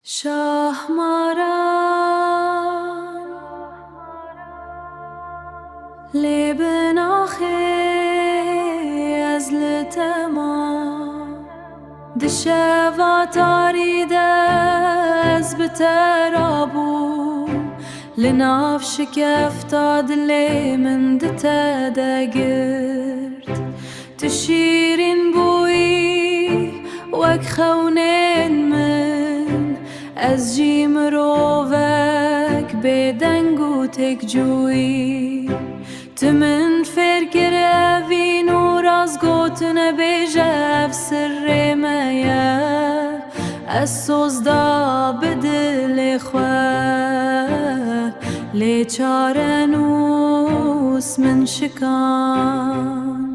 شهماران لبن آخی از لتمام دشوا تارید از بترابون لناف شکفتاد لی من دتدگرد تشیرین بوی وک خونین من از جیم روک بدنگو تک جوی تمن فرگر اوین و راز گوتن بیجب سر میا از سوزدا بدل خواه لی چارنوس من شکاند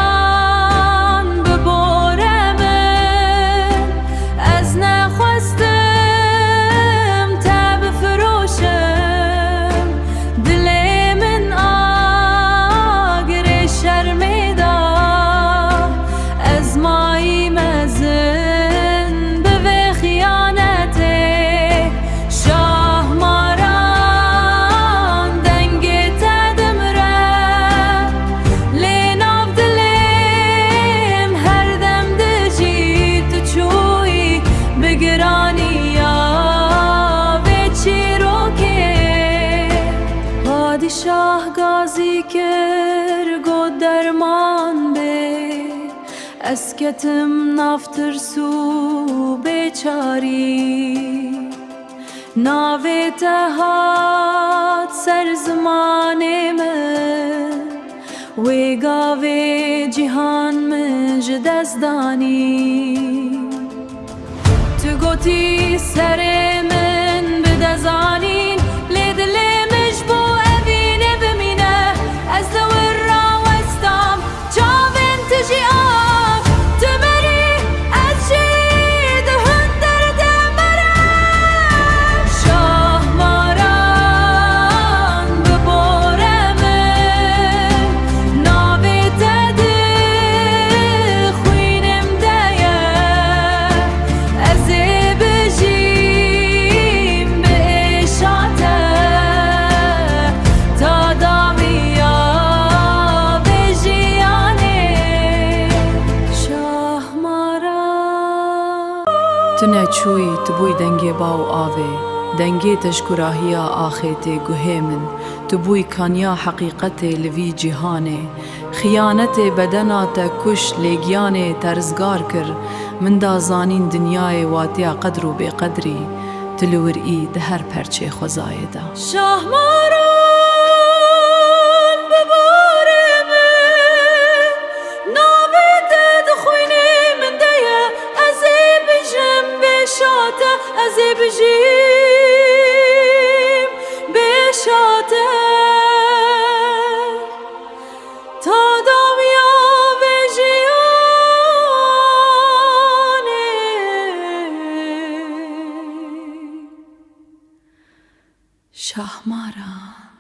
شهماران بباره من از نخواستم تا بفروشم دل من آگر شرمیدا از مایی مزن به خیانته شهماران دنگ تدمره لیناف دلم هر دم دجی تو چوی بگرانیا و چیروکه پادشاه گازی کر گود درمان به از کتم نافتر سو بیچاری ناوی تهات سر زمان من وی گاوی جهان من جدزدانی تو گوتی سر من بدزانین لیدل مجبو اوینه بمینه از دور را وستم چاوین تجی آف تمری از جید هندر دمره شهماران بباره من ناوی تده خوینم دایه از بجیم به اشاته تا دامیا بجیانه شهماران تو نچوی تبوی دنگی باو آوه دنگی تشکراهیا آخیت گوه من تبوی کانیا حقیقت لوی جهانه خیانت بدنا تکش لگیانه ترزگار کر من دا زانین دنیای واتیا قدر و بقدری تلور ای ده هر پرچه خوزای دا شهماران بباره من ناوی تد خوینه من دایه از بجم بشاته از بجیم بشاته تا دامیا بجیانه شهماران